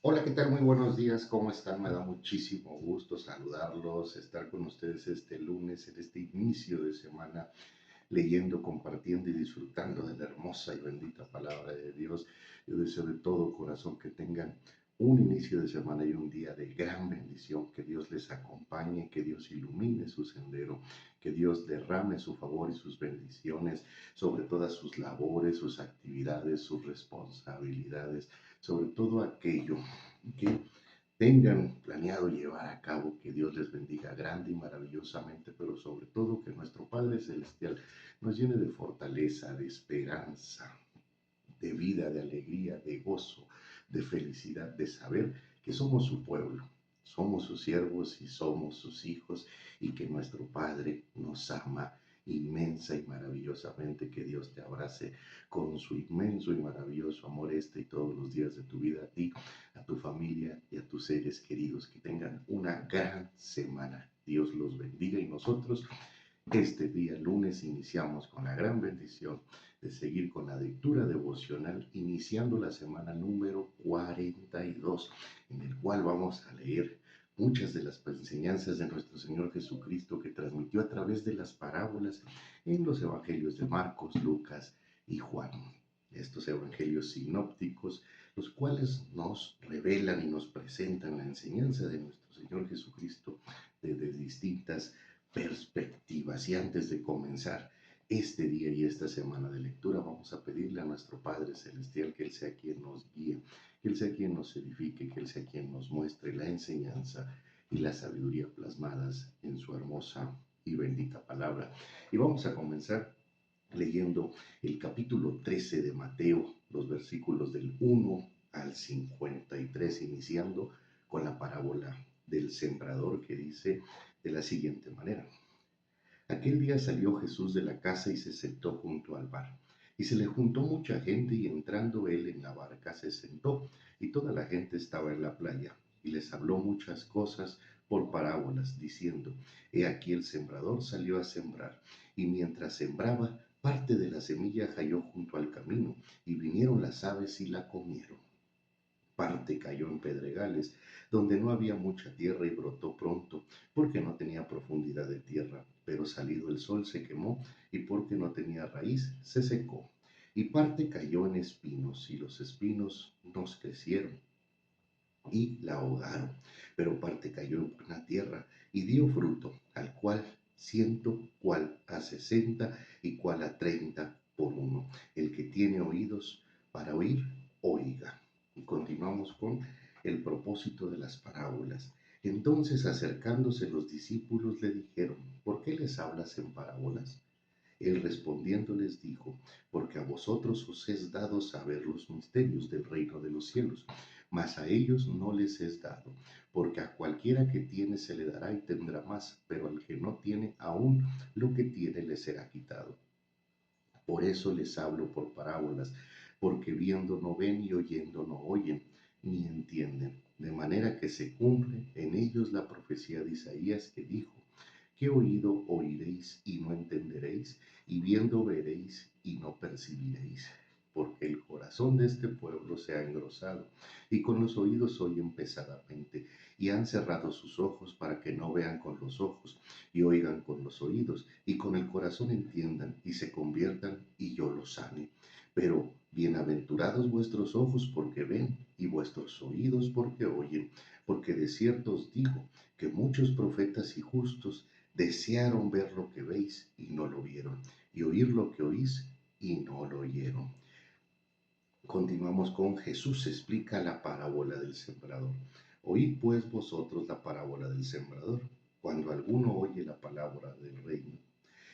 Hola, ¿qué tal? Muy buenos días, ¿cómo están? Me da muchísimo gusto saludarlos, estar con ustedes este lunes, en este inicio de semana, leyendo, compartiendo y disfrutando de la hermosa y bendita palabra de Dios. Yo deseo de todo corazón que tengan un inicio de semana y un día de gran bendición, que Dios les acompañe, que Dios ilumine su sendero, que Dios derrame su favor y sus bendiciones sobre todas sus labores, sus actividades, sus responsabilidades, sobre todo aquello que tengan planeado llevar a cabo, que Dios les bendiga grande y maravillosamente, pero sobre todo que nuestro Padre Celestial nos llene de fortaleza, de esperanza, de vida, de alegría, de gozo, de felicidad, de saber que somos su pueblo, somos sus siervos y somos sus hijos y que nuestro Padre nos ama inmensa y maravillosamente, que Dios te abrace con su inmenso y maravilloso amor este y todos los días de tu vida, a ti, a tu familia y a tus seres queridos, que tengan una gran semana. Dios los bendiga y nosotros este día lunes iniciamos con la gran bendición de seguir con la lectura devocional, iniciando la semana número 42, en el cual vamos a leer muchas de las enseñanzas de nuestro Señor Jesucristo que transmitió a través de las parábolas en los evangelios de Marcos, Lucas y Juan. Estos evangelios sinópticos, los cuales nos revelan y nos presentan la enseñanza de nuestro Señor Jesucristo desde distintas perspectivas. Y antes de comenzar este día y esta semana de lectura, vamos a pedirle a nuestro Padre Celestial que Él sea quien nos guíe, que Él sea quien nos edifique, que Él sea quien nos muestre la enseñanza y la sabiduría plasmadas en su hermosa y bendita palabra. Y vamos a comenzar leyendo el capítulo 13 de Mateo, los versículos del 1 al 53, iniciando con la parábola del sembrador que dice de la siguiente manera. Aquel día salió Jesús de la casa y se sentó junto al mar. Y se le juntó mucha gente y entrando él en la barca se sentó y toda la gente estaba en la playa y les habló muchas cosas por parábolas, diciendo, He aquí el sembrador salió a sembrar y mientras sembraba, parte de la semilla cayó junto al camino y vinieron las aves y la comieron. Parte cayó en pedregales, donde no había mucha tierra y brotó pronto, porque no tenía profundidad de tierra, pero salido el sol se quemó y porque no tenía raíz se secó. Y parte cayó en espinos y los espinos nos crecieron y la ahogaron, pero parte cayó en buena tierra y dio fruto, al cual ciento, cual a 60 y cual a 30 por uno. El que tiene oídos para oír, oiga. Y continuamos con el propósito de las parábolas. Entonces acercándose los discípulos le dijeron, ¿por qué les hablas en parábolas? Él respondiendo les dijo, porque a vosotros os es dado saber los misterios del reino de los cielos, mas a ellos no les es dado, porque a cualquiera que tiene se le dará y tendrá más, pero al que no tiene aún lo que tiene le será quitado. Por eso les hablo por parábolas, porque viendo no ven y oyendo no oyen, ni entienden, de manera que se cumple en ellos la profecía de Isaías que dijo, que oído oiréis y no entenderéis, y viendo veréis y no percibiréis. Porque el corazón de este pueblo se ha engrosado, y con los oídos oyen pesadamente, y han cerrado sus ojos para que no vean con los ojos, y oigan con los oídos, y con el corazón entiendan, y se conviertan, y yo los sane. Pero bienaventurados vuestros ojos porque ven, y vuestros oídos porque oyen, porque de cierto os digo que muchos profetas y justos desearon ver lo que veis y no lo vieron, y oír lo que oís y no lo oyeron. Continuamos con Jesús explica la parábola del sembrador. Oíd pues vosotros la parábola del sembrador. Cuando alguno oye la palabra del reino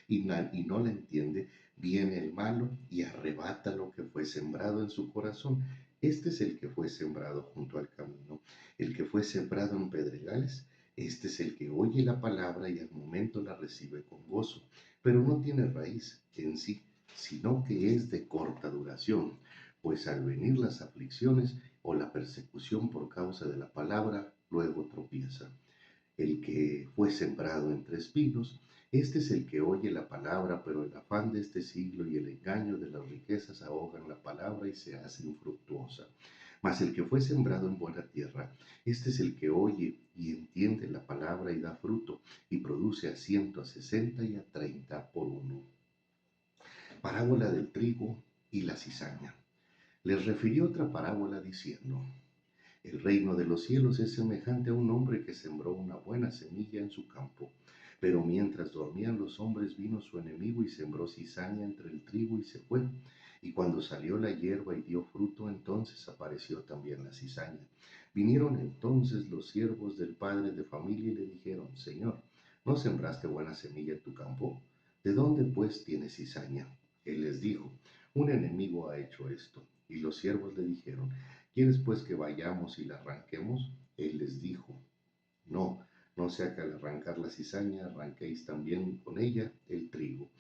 y no la entiende, viene el malo y arrebata lo que fue sembrado en su corazón. Este es el que fue sembrado junto al camino, el que fue sembrado en pedregales. Este es el que oye la palabra y al momento la recibe con gozo, pero no tiene raíz en sí, sino que es de corta duración, pues al venir las aflicciones o la persecución por causa de la palabra, luego tropieza. El que fue sembrado entre espinos, este es el que oye la palabra, pero el afán de este siglo y el engaño de las riquezas ahogan la palabra y se hace infructuosa. Mas el que fue sembrado en buena tierra, este es el que oye y entiende la palabra y da fruto, y produce a 100, a 60 y a 30 por uno. Parábola del trigo y la cizaña. Les refirió otra parábola diciendo: el reino de los cielos es semejante a un hombre que sembró una buena semilla en su campo. Pero mientras dormían los hombres, vino su enemigo y sembró cizaña entre el trigo y se fue. Y cuando salió la hierba y dio fruto, entonces apareció también la cizaña. Vinieron entonces los siervos del padre de familia y le dijeron: Señor, ¿no sembraste buena semilla en tu campo? ¿De dónde pues tienes cizaña? Él les dijo: un enemigo ha hecho esto. Y los siervos le dijeron: ¿quieres pues que vayamos y la arranquemos? Él les dijo: no, no sea que al arrancar la cizaña arranquéis también con ella el trigo.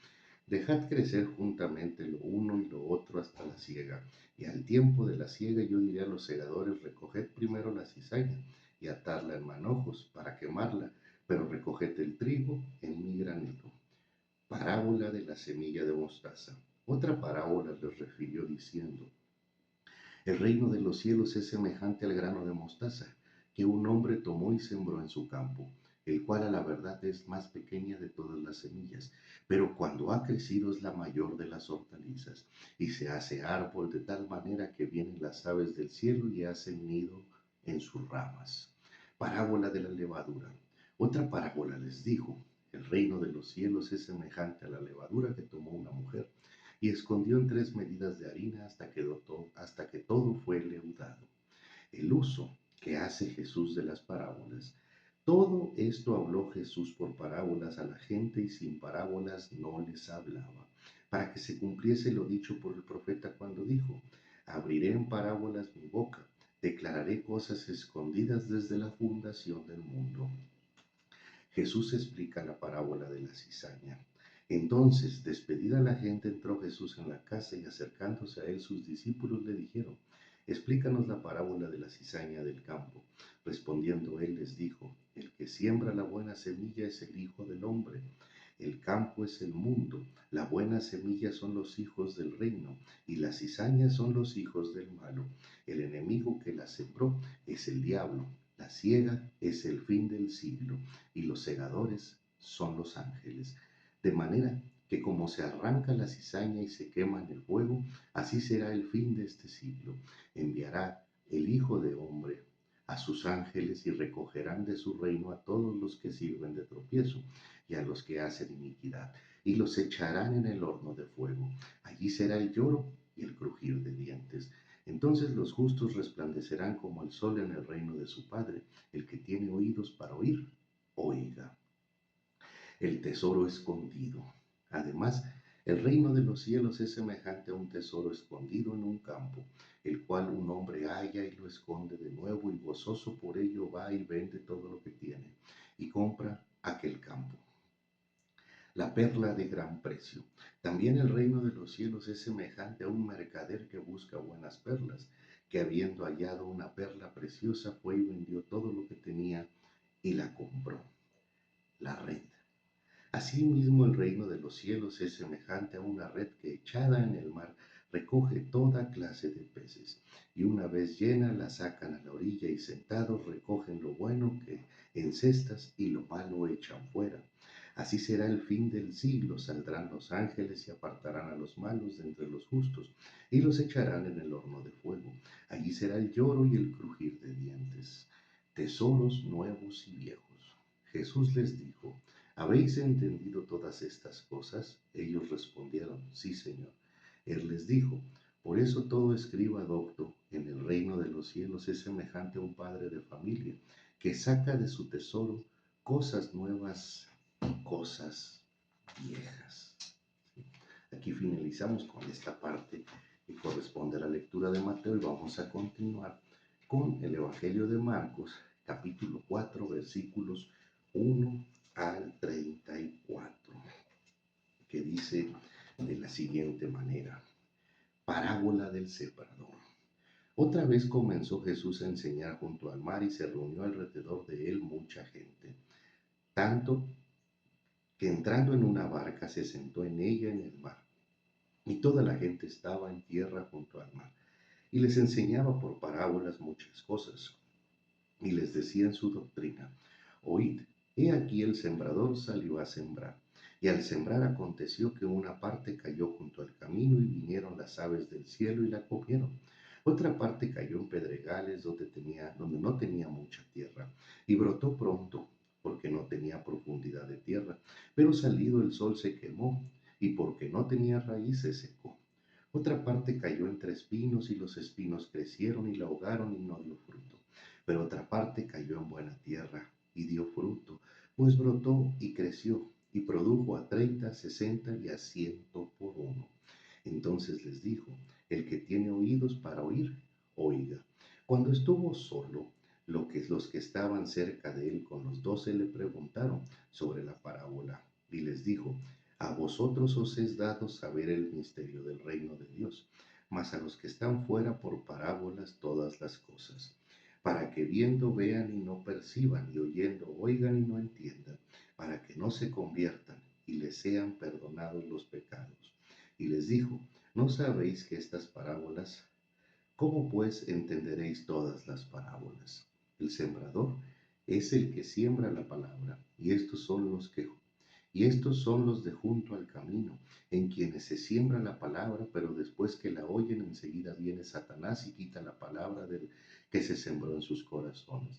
Dejad crecer juntamente lo uno y lo otro hasta la siega. Y al tiempo de la siega yo diré a los segadores: recoged primero la cizaña y atadla en manojos para quemarla, pero recoged el trigo en mi granero. Parábola de la semilla de mostaza. Otra parábola les refirió diciendo: el reino de los cielos es semejante al grano de mostaza, que un hombre tomó y sembró en su campo, el cual a la verdad es más pequeña de todas las semillas, pero cuando ha crecido es la mayor de las hortalizas, y se hace árbol de tal manera que vienen las aves del cielo y hacen nido en sus ramas. Parábola de la levadura. Otra parábola les dijo: el reino de los cielos es semejante a la levadura que tomó una mujer y escondió en 3 medidas de harina hasta que todo fue leudado. El uso que hace Jesús de las parábolas. Todo esto habló Jesús por parábolas a la gente, y sin parábolas no les hablaba, para que se cumpliese lo dicho por el profeta cuando dijo: abriré en parábolas mi boca, declararé cosas escondidas desde la fundación del mundo. Jesús explica la parábola de la cizaña. Entonces, despedida la gente, entró Jesús en la casa, y acercándose a él sus discípulos le dijeron: explícanos la parábola de la cizaña del campo. Respondiendo él les dijo: el que siembra la buena semilla es el Hijo del Hombre. El campo es el mundo, la buena semilla son los hijos del reino, y las cizañas son los hijos del malo. El enemigo que la sembró es el diablo. La siega es el fin del siglo, y los segadores son los ángeles. De manera que como se arranca la cizaña y se quema en el fuego, así será el fin de este siglo. Enviará el Hijo de Hombre a sus ángeles, y recogerán de su reino a todos los que sirven de tropiezo y a los que hacen iniquidad, y los echarán en el horno de fuego. Allí será el lloro y el crujir de dientes. Entonces los justos resplandecerán como el sol en el reino de su Padre. El que tiene oídos para oír, oiga. El tesoro escondido. Además, el reino de los cielos es semejante a un tesoro escondido en un campo, el cual un hombre halla y lo esconde de nuevo, y gozoso por ello va y vende todo lo que tiene y compra aquel campo. La perla de gran precio. También el reino de los cielos es semejante a un mercader que busca buenas perlas, que habiendo hallado una perla preciosa fue y vendió todo lo que tenía y la compró. La red. Asimismo, el reino de los cielos es semejante a una red que, echada en el mar, recoge toda clase de peces, y una vez llena la sacan a la orilla, y sentados recogen lo bueno que en cestas y lo malo echan fuera. Así será el fin del siglo: saldrán los ángeles y apartarán a los malos de entre los justos, y los echarán en el horno de fuego. Allí será el lloro y el crujir de dientes. Tesoros nuevos y viejos. Jesús les dijo: ¿habéis entendido todas estas cosas? Ellos respondieron: sí, Señor. Él les dijo: por eso todo escriba docto en el reino de los cielos es semejante a un padre de familia, que saca de su tesoro cosas nuevas y cosas viejas. Aquí finalizamos con esta parte que corresponde a la lectura de Mateo, y vamos a continuar con el Evangelio de Marcos, capítulo 4, versículos 1 al 34, que dice de la siguiente manera: parábola del sembrador. Otra vez comenzó Jesús a enseñar junto al mar, y se reunió alrededor de él mucha gente, tanto que entrando en una barca se sentó en ella en el mar, y toda la gente estaba en tierra junto al mar. y les enseñaba por parábolas muchas cosas. Y les decía en su doctrina: oíd, he aquí el sembrador salió a sembrar. Y al sembrar aconteció que una parte cayó junto al camino y vinieron las aves del cielo y la comieron. Otra parte cayó en pedregales donde no tenía mucha tierra, y brotó pronto, porque no tenía profundidad de tierra. Pero salido el sol se quemó, y porque no tenía raíz se secó. Otra parte cayó entre espinos, y los espinos crecieron y la ahogaron y no dio fruto. Pero otra parte cayó en buena tierra y dio fruto, pues brotó y creció y produjo a 30, 60 y a 100 por uno. Entonces les dijo: el que tiene oídos para oír, oiga. Cuando estuvo solo, los que estaban cerca de él con los 12 le preguntaron sobre la parábola, y les dijo: a vosotros os es dado saber el misterio del reino de Dios, mas a los que están fuera por parábolas todas las cosas, para que viendo vean y no perciban, y oyendo oigan y no entiendan, para que no se conviertan y les sean perdonados los pecados. Y les dijo: ¿no sabéis que estas parábolas? ¿Cómo pues entenderéis todas las parábolas? El sembrador es el que siembra la palabra, y estos son los de junto al camino, en quienes se siembra la palabra, pero después que la oyen, enseguida viene Satanás y quita la palabra del que se sembró en sus corazones.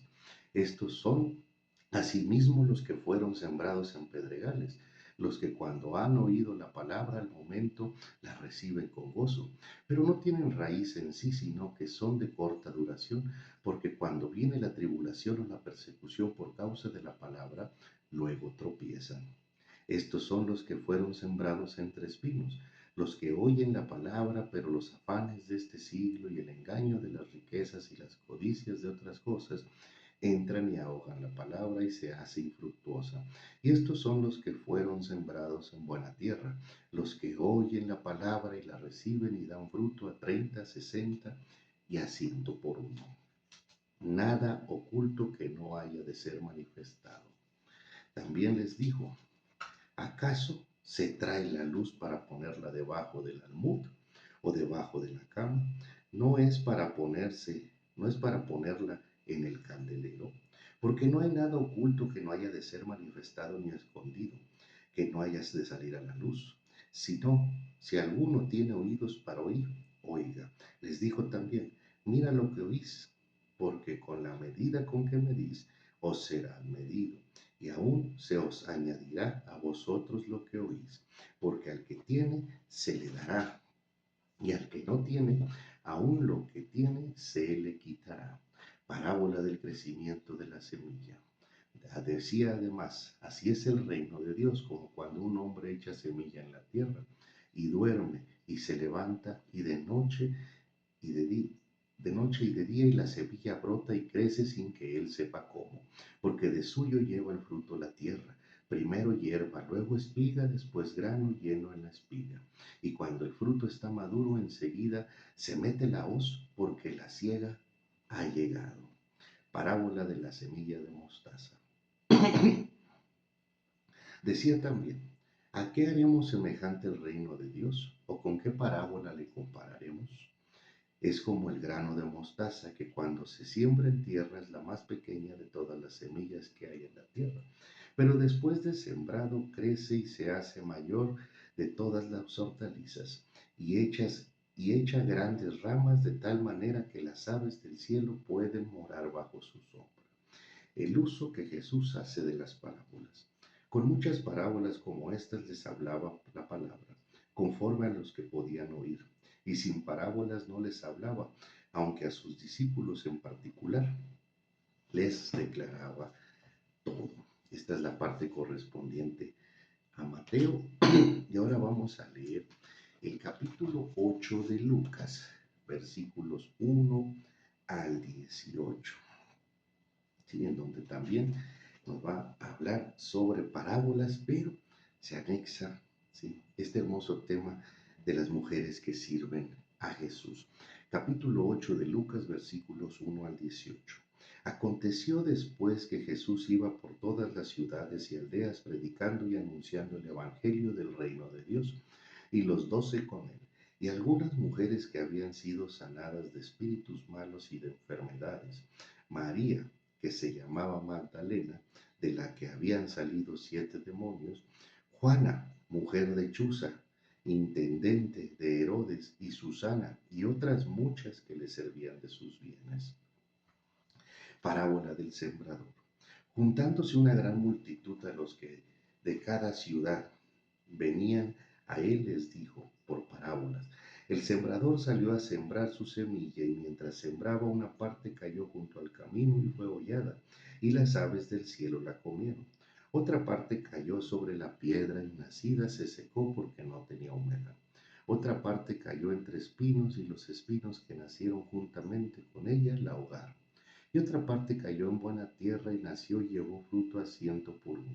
Estos son asimismo los que fueron sembrados en pedregales, los que cuando han oído la palabra al momento la reciben con gozo, pero no tienen raíz en sí, sino que son de corta duración, porque cuando viene la tribulación o la persecución por causa de la palabra, luego tropiezan. Estos son los que fueron sembrados entre espinos, los que oyen la palabra, pero los afanes de este siglo y el engaño de las riquezas y las codicias de otras cosas entran y ahogan la palabra y se hace infructuosa. Y estos son los que fueron sembrados en buena tierra, los que oyen la palabra y la reciben y dan fruto a 30, 60 y a 100 por uno. Nada oculto que no haya de ser manifestado. También les dijo: ¿acaso se trae la luz para ponerla debajo del almud o debajo de la cama? No es para ponerla en el candelero, porque no hay nada oculto que no haya de ser manifestado ni escondido, que no hayas de salir a la luz. Sino, si alguno tiene oídos para oír, oiga. Les dijo también: mira lo que oís, porque con la medida con que medís, os será medido, y aún se os añadirá a vosotros lo que oís, porque al que tiene se le dará, y al que no tiene, aún lo que tiene se le quitará. Parábola del crecimiento de la semilla. Decía además: así es el reino de Dios, como cuando un hombre echa semilla en la tierra, y duerme, y se levanta, y de noche y de día, y la semilla brota y crece sin que él sepa cómo, porque de suyo lleva el fruto la tierra, primero hierba, luego espiga, después grano lleno en la espiga. Y cuando el fruto está maduro, enseguida se mete la hoz, porque la siega ha llegado. Parábola de la semilla de mostaza. Decía también: ¿a qué haremos semejante el reino de Dios? ¿O con qué parábola le compararemos? Es como el grano de mostaza, que cuando se siembra en tierra es la más pequeña de todas las semillas que hay en la tierra. Pero después de sembrado crece y se hace mayor de todas las hortalizas, y echa grandes ramas, de tal manera que las aves del cielo pueden morar bajo su sombra. El uso que Jesús hace de las parábolas. Con muchas parábolas como estas les hablaba la palabra, conforme a los que podían oír, y sin parábolas no les hablaba, aunque a sus discípulos en particular les declaraba todo. Esta es la parte correspondiente a Mateo. Y ahora vamos a leer el capítulo 8 de Lucas, versículos 1 al 18. ¿Sí? En donde también nos va a hablar sobre parábolas, pero se anexa, ¿sí?, este hermoso tema de las mujeres que sirven a Jesús. Capítulo 8 de Lucas, versículos 1 al 18. Aconteció después que Jesús iba por todas las ciudades y aldeas predicando y anunciando el evangelio del reino de Dios, y los 12 con él, y algunas mujeres que habían sido sanadas de espíritus malos y de enfermedades. María, que se llamaba Magdalena, de la que habían salido 7 demonios, Juana, mujer de Chuza, intendente de Herodes, y Susana, y otras muchas que le servían de sus bienes. Parábola del sembrador. Juntándose una gran multitud a los que de cada ciudad venían a él, les dijo por parábolas: el sembrador salió a sembrar su semilla, y mientras sembraba, una parte cayó junto al camino y fue hollada, y las aves del cielo la comieron. Otra parte cayó sobre la piedra, y nacida se secó porque no tenía humedad. Otra parte cayó entre espinos, y los espinos que nacieron juntamente con ella la ahogaron. Y otra parte cayó en buena tierra, y nació y llevó fruto a 100 por 1.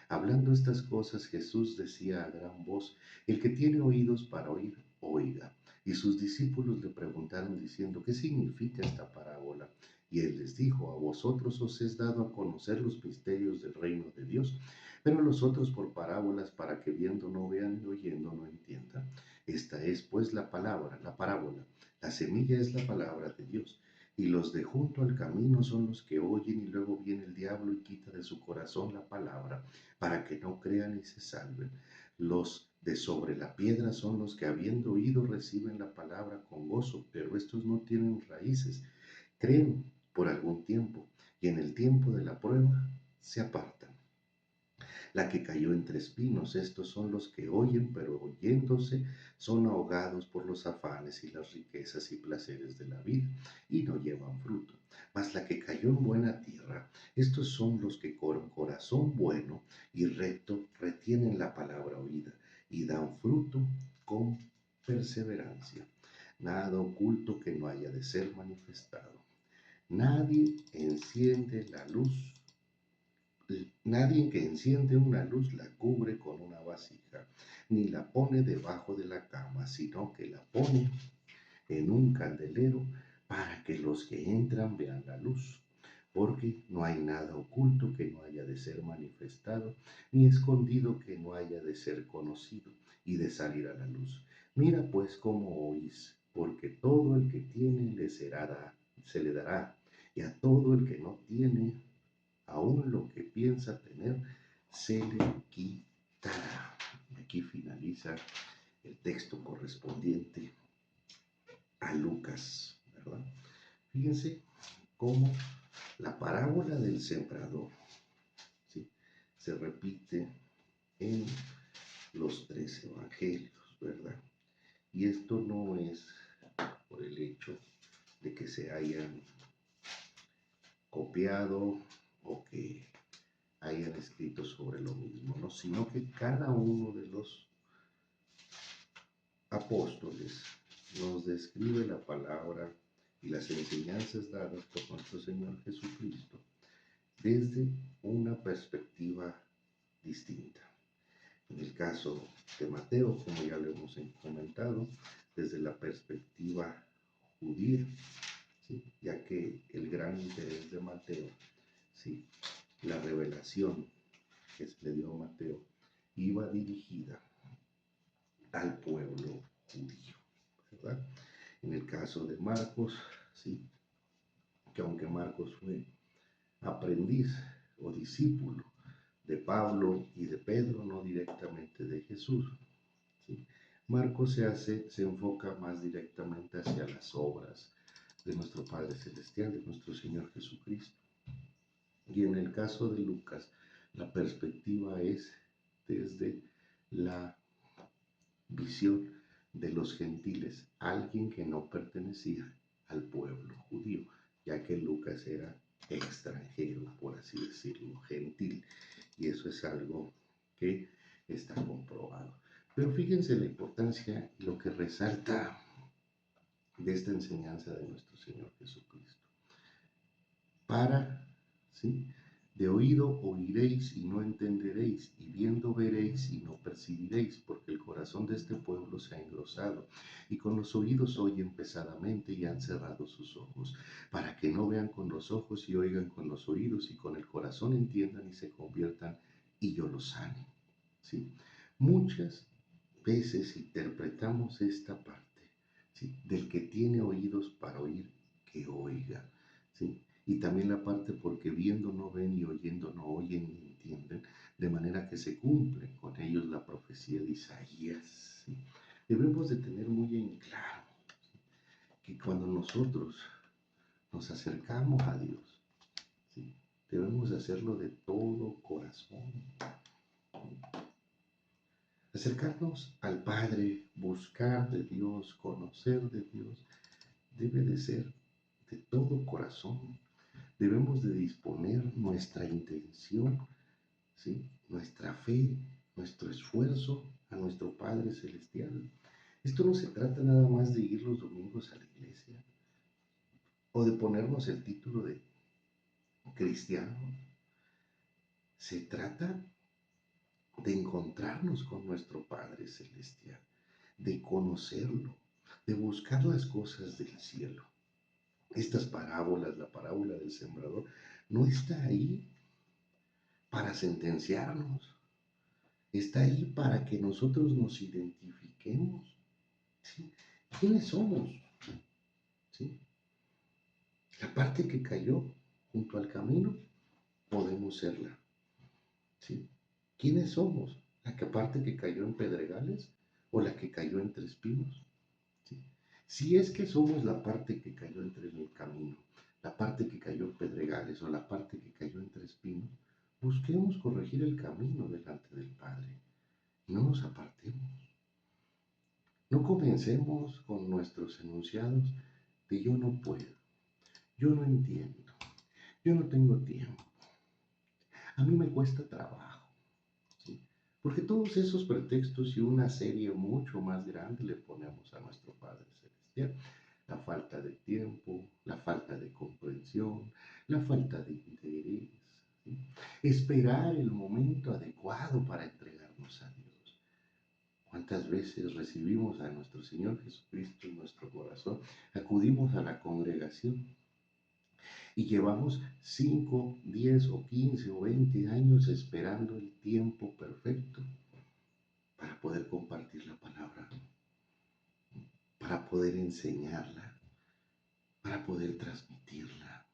Hablando estas cosas, Jesús decía a gran voz: el que tiene oídos para oír, oiga. Y sus discípulos le preguntaron diciendo: ¿qué significa esta parábola? Y él les dijo: a vosotros os es dado a conocer los misterios del reino de Dios, pero a los otros por parábolas, para que viendo no vean y oyendo no entiendan. Esta es pues la parábola. La semilla es la palabra de Dios. Y los de junto al camino son los que oyen, y luego viene el diablo y quita de su corazón la palabra, para que no crean y se salven. Los de sobre la piedra son los que, habiendo oído, reciben la palabra con gozo, pero estos no tienen raíces. Creen por algún tiempo, y en el tiempo de la prueba se apartan. La que cayó entre espinos, estos son los que oyen, pero oyéndose son ahogados por los afanes y las riquezas y placeres de la vida, y no llevan fruto. Mas la que cayó en buena tierra, estos son los que con corazón bueno y recto retienen la palabra oída, y dan fruto con perseverancia. Nada oculto que no haya de ser manifestado. Nadie enciende la luz Nadie que enciende una luz la cubre con una vasija, ni la pone debajo de la cama, sino que la pone en un candelero, para que los que entran vean la luz. Porque no hay nada oculto que no haya de ser manifestado, ni escondido que no haya de ser conocido y de salir a la luz. Mira pues cómo oís, porque todo el que tiene se le dará, y a todo el que no tiene, aún lo que piensa tener, se le quitará. Aquí finaliza el texto correspondiente a Lucas, ¿verdad? Fíjense cómo la parábola del sembrador, ¿sí?, se repite en los 3 evangelios, ¿verdad? Y esto no es por el hecho de que se hayan copiado o que hayan escrito sobre lo mismo, ¿no? Sino que cada uno de los apóstoles nos describe la palabra y las enseñanzas dadas por nuestro Señor Jesucristo desde una perspectiva distinta. En el caso de Mateo, como ya lo hemos comentado, desde la perspectiva judía, ¿sí?, ya que el gran interés de Mateo, ¿sí?, la revelación que se le dio a Mateo, iba dirigida al pueblo judío, ¿verdad? En el caso de Marcos, sí, que aunque Marcos fue aprendiz o discípulo de Pablo y de Pedro, no directamente de Jesús, ¿sí?, Marcos se enfoca más directamente hacia las obras de nuestro Padre Celestial, de nuestro Señor Jesucristo. Y en el caso de Lucas, la perspectiva es desde la visión de los gentiles, alguien que no pertenecía al pueblo judío, ya que Lucas era extranjero, por así decirlo, gentil, y eso es algo que está comprobado. Pero fíjense la importancia y lo que resalta de esta enseñanza de nuestro Señor Jesucristo. ¿Sí? De oído oiréis y no entenderéis, y viendo veréis y no percibiréis, porque el corazón de este pueblo se ha engrosado, y con los oídos oyen pesadamente y han cerrado sus ojos, para que no vean con los ojos y oigan con los oídos, y con el corazón entiendan y se conviertan, y yo los sane. ¿Sí? Muchas veces interpretamos esta parte, ¿sí? Del que tiene oídos para oír, que oiga, ¿sí? Y también la parte porque viendo no ven y oyendo no oyen ni entienden, de manera que se cumple con ellos la profecía de Isaías, ¿sí? Debemos de tener muy en claro que cuando nosotros nos acercamos a Dios, ¿sí? Debemos de hacerlo de todo corazón. Acercarnos al Padre, buscar de Dios, conocer de Dios, debe de ser de todo corazón. Debemos de disponer nuestra intención, ¿sí? Nuestra fe, nuestro esfuerzo a nuestro Padre Celestial. Esto no se trata nada más de ir los domingos a la iglesia o de ponernos el título de cristiano. Se trata de encontrarnos con nuestro Padre Celestial, de conocerlo, de buscar las cosas del cielo. Estas parábolas, la parábola del sembrador, no está ahí para sentenciarnos, está ahí para que nosotros nos identifiquemos, ¿sí? ¿Quiénes somos? ¿Sí? La parte que cayó junto al camino, podemos serla, ¿sí? ¿Quiénes somos? ¿La parte que cayó en pedregales o la que cayó entre espinos? ¿Sí? Si es que somos la parte que cayó entre el camino, la parte que cayó en pedregales o la parte que cayó entre espinos, busquemos corregir el camino delante del Padre. No nos apartemos. No comencemos con nuestros enunciados de yo no puedo, yo no entiendo, yo no tengo tiempo, a mí me cuesta trabajo, ¿sí? Porque todos esos pretextos y una serie mucho más grande le ponemos a nuestro Padre Celestial. La falta de tiempo, la falta de comprensión, la falta de interés, ¿sí? Esperar el momento adecuado para entregarnos a Dios. ¿Cuántas veces recibimos a nuestro Señor Jesucristo en nuestro corazón? Acudimos a la congregación y llevamos 5, 10 o 15 o 20 años esperando el tiempo perfecto para poder compartir la palabra, para poder enseñarla, para poder transmitirla.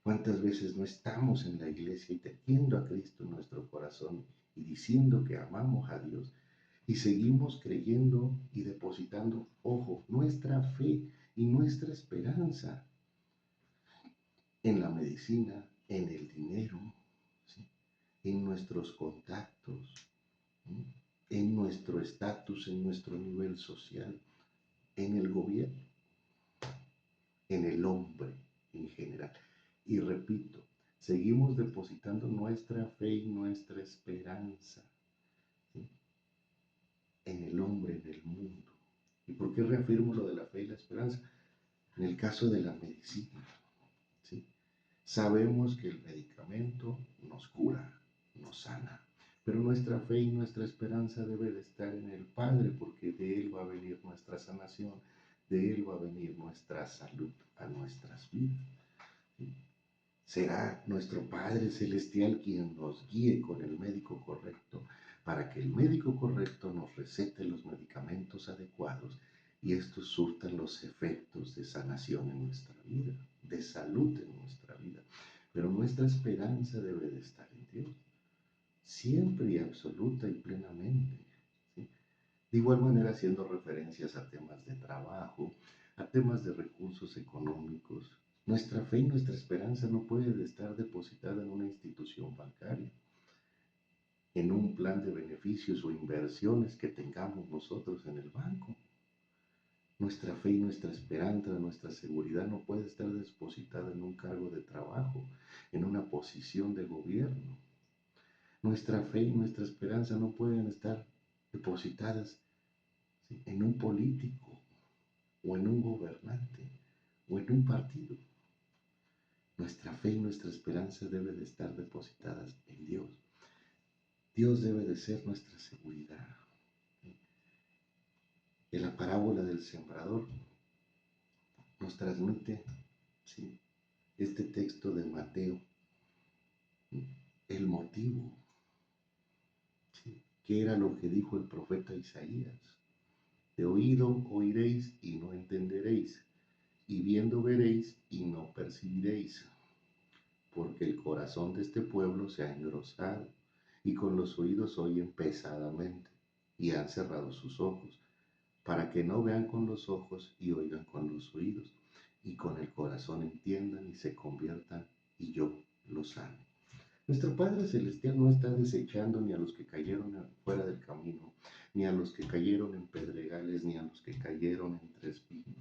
¿Cuántas veces no estamos en la iglesia y teniendo a Cristo en nuestro corazón y diciendo que amamos a Dios y seguimos creyendo y depositando, ojo, nuestra fe y nuestra esperanza en la medicina, en el dinero, ¿sí? En nuestros contactos, ¿sí? En nuestro estatus, en nuestro nivel social, en el gobierno, en el hombre en general? Y repito, seguimos depositando nuestra fe y nuestra esperanza, ¿sí? En el hombre, en el mundo. ¿Y por qué reafirmo lo de la fe y la esperanza? En el caso de la medicina, ¿sí? Sabemos que el medicamento nos cura, nos sana, pero nuestra fe y nuestra esperanza debe de estar en el Padre, porque de Él va a venir nuestra sanación, de Él va a venir nuestra salud a nuestras vidas, ¿sí? Será nuestro Padre Celestial quien nos guíe con el médico correcto, para que el médico correcto nos recete los medicamentos adecuados y estos surtan los efectos de sanación en nuestra vida, de salud en nuestra vida. Pero nuestra esperanza debe de estar en Dios, siempre y absoluta y plenamente, ¿sí? De igual manera, haciendo referencias a temas de trabajo, a temas de recursos económicos, nuestra fe y nuestra esperanza no puede estar depositada en una institución bancaria, en un plan de beneficios o inversiones que tengamos nosotros en el banco. Nuestra fe y nuestra esperanza, nuestra seguridad no puede estar depositada en un cargo de trabajo, en una posición de gobierno. Nuestra fe y nuestra esperanza no pueden estar depositadas, ¿sí?, en un político o en un gobernante o en un partido. Nuestra fe y nuestra esperanza deben de estar depositadas en Dios. Dios debe de ser nuestra seguridad. En la parábola del sembrador nos transmite, ¿sí?, este texto de Mateo, el motivo, ¿sí?, que era lo que dijo el profeta Isaías. De oído oiréis y no entenderéis, y viendo veréis y no percibiréis, porque el corazón de este pueblo se ha engrosado, y con los oídos oyen pesadamente, y han cerrado sus ojos, para que no vean con los ojos y oigan con los oídos, y con el corazón entiendan y se conviertan, y yo los sane. Nuestro Padre Celestial no está desechando ni a los que cayeron fuera del camino, ni a los que cayeron en pedregales, ni a los que cayeron entre espinos.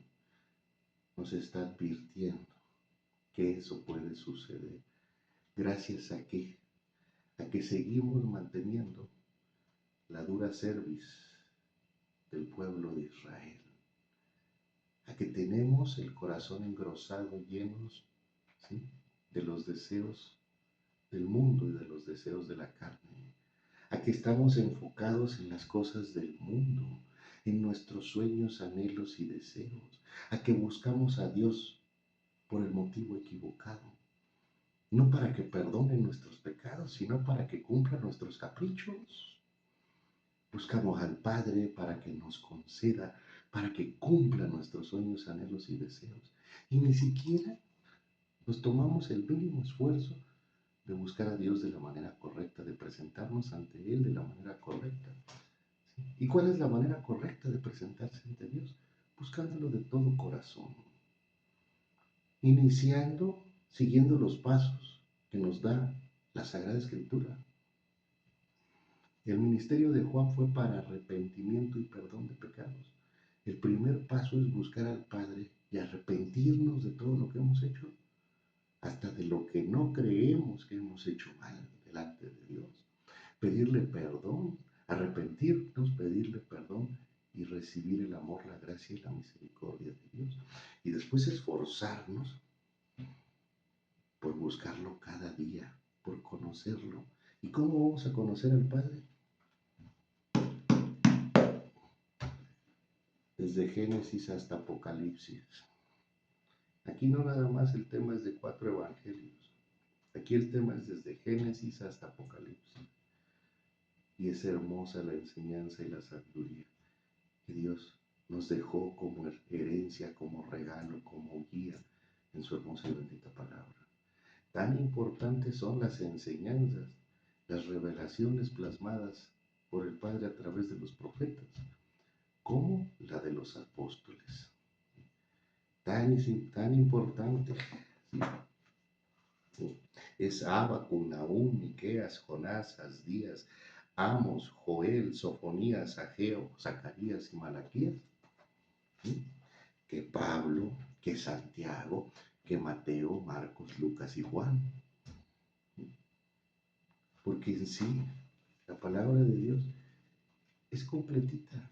Nos está advirtiendo que eso puede suceder. ¿Gracias a qué? A que seguimos manteniendo la dura cerviz del pueblo de Israel. A que tenemos el corazón engrosado, llenos, ¿sí?, de los deseos del mundo y de los deseos de la carne. A que estamos enfocados en las cosas del mundo, en nuestros sueños, anhelos y deseos. A que buscamos a Dios por el motivo equivocado. No para que perdone nuestros pecados, sino para que cumpla nuestros caprichos. Buscamos al Padre para que nos conceda, para que cumpla nuestros sueños, anhelos y deseos. Y ni siquiera nos tomamos el mínimo esfuerzo de buscar a Dios de la manera correcta, de presentarnos ante Él de la manera correcta. ¿Sí? ¿Y cuál es la manera correcta de presentarse ante Dios? Buscándolo de todo corazón. Iniciando, siguiendo los pasos que nos da la Sagrada Escritura. El ministerio de Juan fue para arrepentimiento y perdón de pecados. El primer paso es buscar al Padre y arrepentirnos de todo lo que hemos hecho, hasta de lo que no creemos que hemos hecho mal delante de Dios. Pedirle perdón, arrepentirnos, pedirle perdón y recibir el amor, la gracia y la misericordia de Dios. Y después esforzarnos por buscarlo cada día, por conocerlo. ¿Y cómo vamos a conocer al Padre? Desde Génesis hasta Apocalipsis. Aquí no nada más el tema es de 4 evangelios. Aquí el tema es desde Génesis hasta Apocalipsis. Y es hermosa la enseñanza y la sabiduría que Dios nos dejó como herencia, como regalo, como guía en su hermosa y bendita palabra. Tan importantes son las enseñanzas, las revelaciones plasmadas por el Padre a través de los profetas, como la de los apóstoles. Tan importante. Es Habacuc, Nahum, Miqueas, Jonás, Asdías, Amos, Joel, Sofonías, Ageo, Zacarías y Malaquías. ¿Sí? Que Pablo, que Santiago, que Mateo, Marcos, Lucas y Juan. Porque en sí, la palabra de Dios es completita.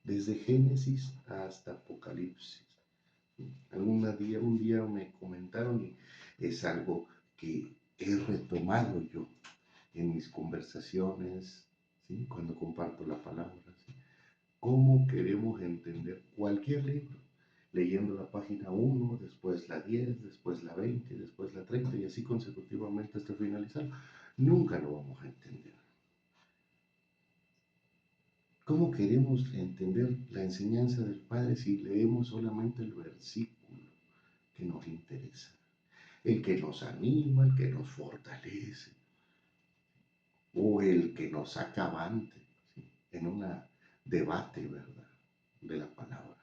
Desde Génesis hasta Apocalipsis. Un día me comentaron, y es algo que he retomado yo en mis conversaciones, ¿sí?, cuando comparto la palabra, ¿sí?, cómo queremos entender cualquier libro, leyendo la página 1, después la 10, después la 20, después la 30 y así consecutivamente hasta finalizar. Nunca lo vamos a entender. ¿Cómo queremos entender la enseñanza del Padre si leemos solamente el versículo que nos interesa? El que nos anima, el que nos fortalece, o el que nos saca avante, ¿sí?, en un debate, ¿verdad?, de la palabra.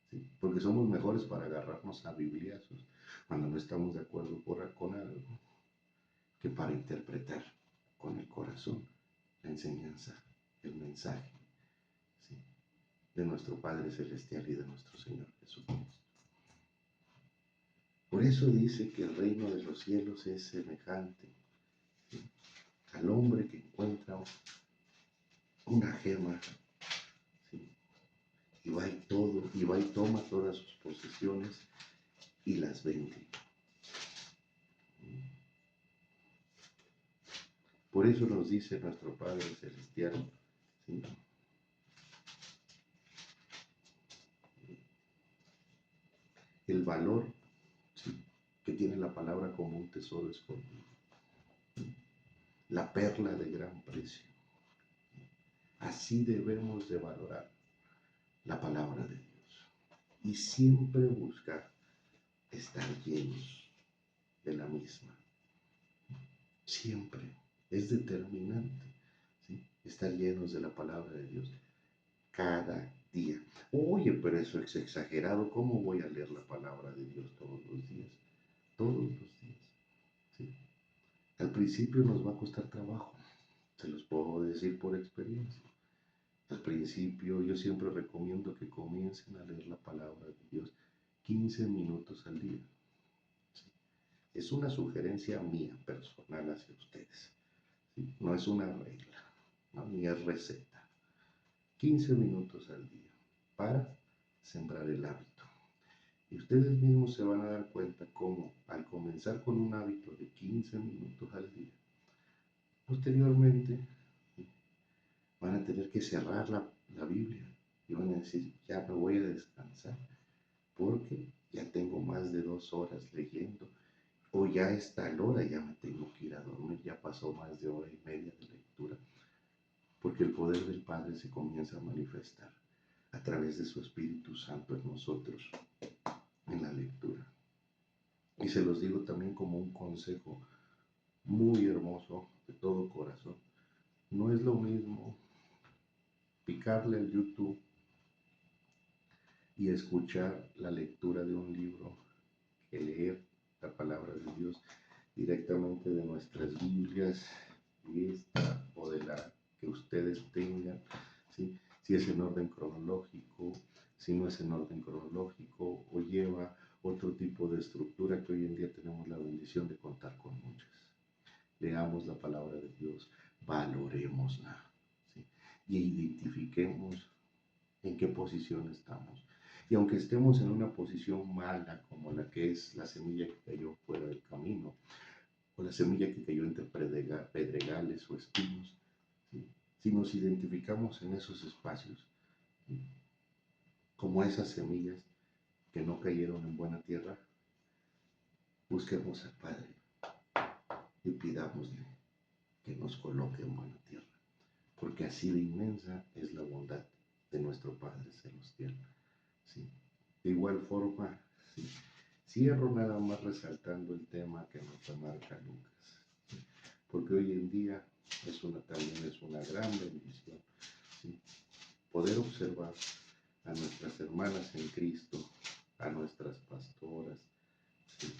¿Sí? Porque somos mejores para agarrarnos a bibliazos cuando no estamos de acuerdo con algo, que para interpretar con el corazón la enseñanza, el mensaje, ¿sí?, de nuestro Padre Celestial y de nuestro Señor Jesucristo. Por eso dice que el reino de los cielos es semejante, ¿sí?, al hombre que encuentra una gema, ¿sí?, y va y toma todas sus posesiones y las vende. Por eso nos dice nuestro Padre Celestial, ¿sí?, el valor, ¿sí?, que tiene la palabra como un tesoro escondido. la perla de gran precio. Así debemos de valorar la palabra de Dios y siempre buscar estar llenos de la misma. Siempre es determinante, ¿sí? Estar llenos de la palabra de Dios cada día. Oye, pero eso es exagerado. ¿Cómo voy a leer la palabra de Dios todos los días? Todos los días. ¿Sí? Al principio nos va a costar trabajo, se los puedo decir por experiencia. Al principio yo siempre recomiendo que comiencen a leer la palabra de Dios 15 minutos al día. ¿Sí? Es una sugerencia mía, personal, hacia ustedes. ¿Sí? No es una regla, ¿no? Ni es receta. 15 minutos al día para sembrar el hábito. Y ustedes mismos se van a dar cuenta cómo al comenzar con un hábito de 15 minutos al día, posteriormente van a tener que cerrar la Biblia y van a decir, ya me voy a descansar porque ya tengo más de 2 horas leyendo, o ya es tal hora, ya me tengo que ir a dormir, ya pasó más de hora y media de lectura, porque el poder del Padre se comienza a manifestar a través de su Espíritu Santo en nosotros, en la lectura. Y se los digo también como un consejo muy hermoso, de todo corazón. No es lo mismo picarle al YouTube y escuchar la lectura de un libro que leer la palabra de Dios directamente de nuestras Biblias, esta o de la que ustedes tengan, ¿sí? Si es en orden cronológico, si no es en orden cronológico o lleva otro tipo de estructura, que hoy en día tenemos la bendición de contar con muchas. Leamos la palabra de Dios, valorémosla, ¿sí? Y identifiquemos en qué posición estamos. Y aunque estemos en una posición mala, como la que es la semilla que cayó fuera del camino, o la semilla que cayó entre pedregales o espinos, ¿sí? Si nos identificamos en esos espacios, ¿sí? Como esas semillas que no cayeron en buena tierra, busquemos al Padre y pidámosle que nos coloque en buena tierra, porque así de inmensa es la bondad de nuestro Padre celestial, ¿sí? De igual forma, ¿sí? Cierro nada más resaltando el tema que nos remarca Lucas, ¿sí? Porque hoy en día también es una gran bendición, ¿sí? Poder observar a nuestras hermanas en Cristo, a nuestras pastoras, ¿sí?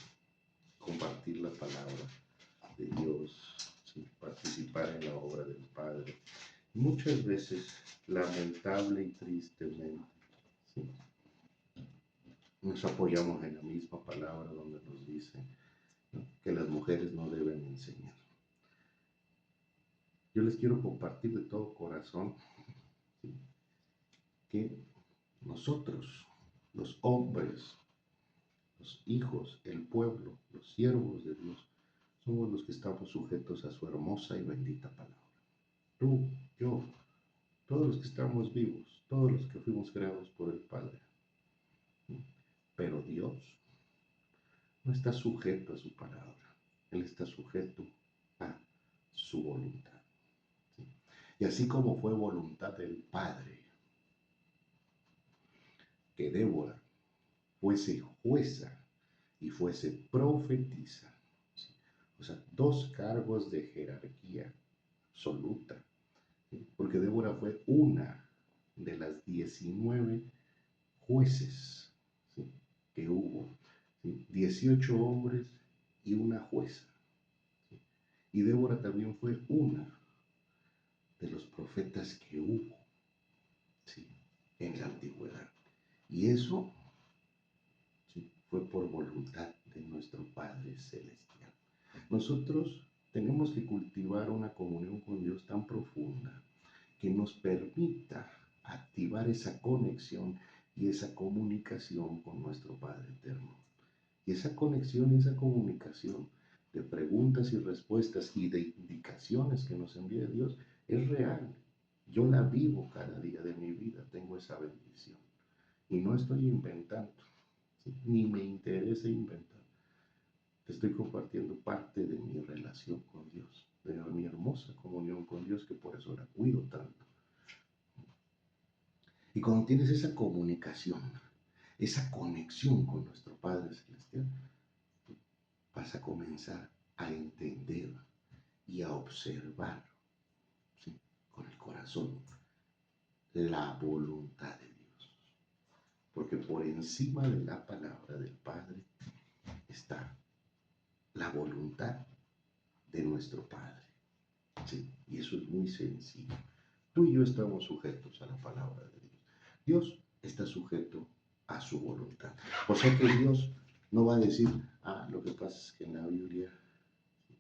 Compartir la palabra de Dios, ¿sí? Participar en la obra del Padre. Muchas veces, lamentable y tristemente, ¿sí? Nos apoyamos en la misma palabra donde nos dice, ¿no?, que las mujeres no deben enseñar. Yo les quiero compartir de todo corazón, ¿sí?, que nosotros, los hombres, los hijos, el pueblo, los siervos de Dios, somos los que estamos sujetos a su hermosa y bendita palabra. Tú, yo, todos los que estamos vivos, todos los que fuimos creados por el Padre. Pero Dios no está sujeto a su palabra, Él está sujeto a su voluntad. ¿Sí? Y así como fue voluntad del Padre que Débora fuese jueza y fuese profetisa, ¿sí?, o sea, 2 cargos de jerarquía absoluta, ¿sí?, porque Débora fue una de las 19 jueces, ¿sí?, que hubo, ¿sí?, 18 hombres y una jueza, ¿sí?, y Débora también fue una de los profetas que hubo, ¿sí?, en la antigüedad, y eso, ¿sí?, fue por voluntad de nuestro Padre Celestial. Nosotros tenemos que cultivar una comunión con Dios tan profunda que nos permita activar esa conexión y esa comunicación con nuestro Padre Eterno. Y esa conexión y esa comunicación de preguntas y respuestas y de indicaciones que nos envía Dios es real. Yo la vivo cada día de mi vida, tengo esa bendición. Y no estoy inventando, ¿sí?, ni me interesa inventar. Te estoy compartiendo parte de mi relación con Dios, de mi hermosa comunión con Dios, que por eso la cuido tanto. Y cuando tienes esa comunicación, esa conexión con nuestro Padre Celestial, vas a comenzar a entender y a observar, ¿sí?, con el corazón la voluntad de Dios. Porque por encima de la palabra del Padre está la voluntad de nuestro Padre. ¿Sí? Y eso es muy sencillo. Tú y yo estamos sujetos a la palabra de Dios. Dios está sujeto a su voluntad. O sea que Dios no va a decir, lo que pasa es que en la Biblia,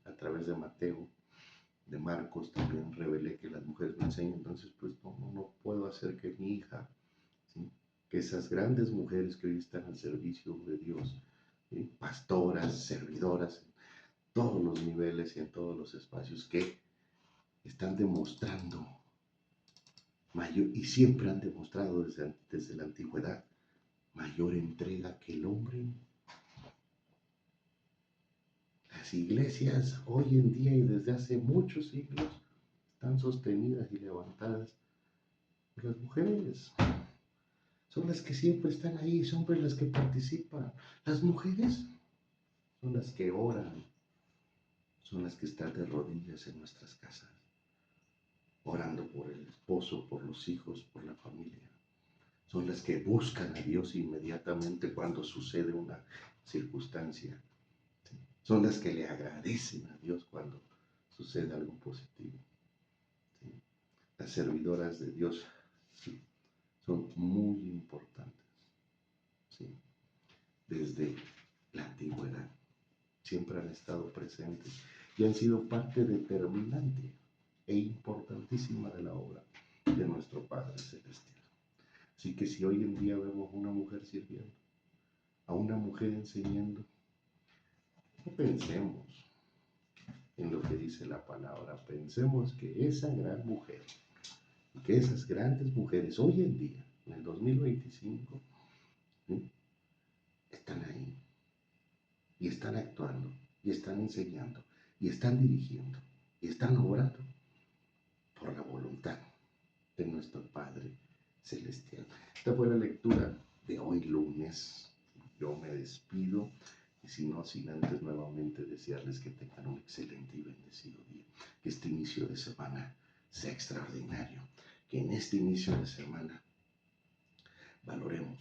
a través de Mateo, de Marcos, también revelé que las mujeres me enseñan, entonces pues no puedo hacer que mi hija, ¿sí?, que esas grandes mujeres que hoy están al servicio de Dios, ¿sí?, pastoras, servidoras, en todos los niveles y en todos los espacios, que están demostrando mayor, y siempre han demostrado desde la antigüedad, mayor entrega que el hombre. Las iglesias hoy en día y desde hace muchos siglos están sostenidas y levantadas por las mujeres. Son las que siempre están ahí, son las que participan. Las mujeres son las que oran, son las que están de rodillas en nuestras casas, orando por el esposo, por los hijos, por la familia. Son las que buscan a Dios inmediatamente cuando sucede una circunstancia. ¿Sí? Son las que le agradecen a Dios cuando sucede algo positivo. ¿Sí? Las servidoras de Dios, sí, son muy importantes. ¿Sí? Desde la antigüedad siempre han estado presentes y han sido parte determinante e importantísima de la obra de nuestro Padre Celestial. Así que si hoy en día vemos a una mujer sirviendo, a una mujer enseñando, no pensemos en lo que dice la palabra, pensemos que esa gran mujer, que esas grandes mujeres hoy en día, en el 2025, ¿sí?, están ahí, y están actuando, y están enseñando, y están dirigiendo, y están obrando por la voluntad de nuestro Padre Celestial. Esta fue la lectura de hoy lunes. Yo me despido, y si no, sin antes nuevamente desearles que tengan un excelente y bendecido día. Que este inicio de semana sea extraordinario. Que en este inicio de semana valoremos,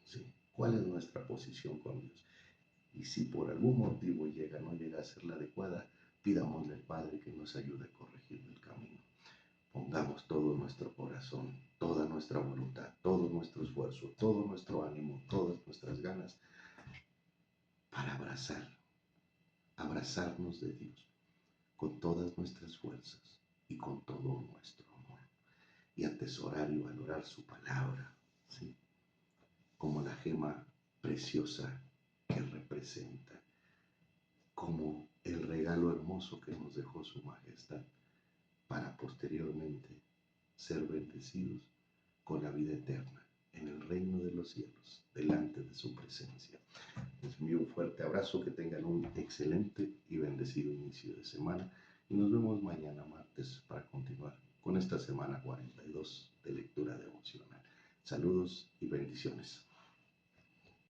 ¿sí?, cuál es nuestra posición con Dios. Y si por algún motivo no llega a ser la adecuada, pidámosle al Padre que nos ayude a corregir el camino. Pongamos todo nuestro corazón, toda nuestra voluntad, todo nuestro esfuerzo, todo nuestro ánimo, todas nuestras ganas para abrazarnos de Dios con todas nuestras fuerzas y con todo nuestro amor. Y atesorar y valorar su palabra, ¿sí?, como la gema preciosa que representa, como el regalo hermoso que nos dejó su majestad, para posteriormente ser bendecidos con la vida eterna en el reino de los cielos, delante de su presencia. Les envío un fuerte abrazo, que tengan un excelente y bendecido inicio de semana, y nos vemos mañana martes para continuar con esta semana 42 de lectura devocional. Saludos y bendiciones.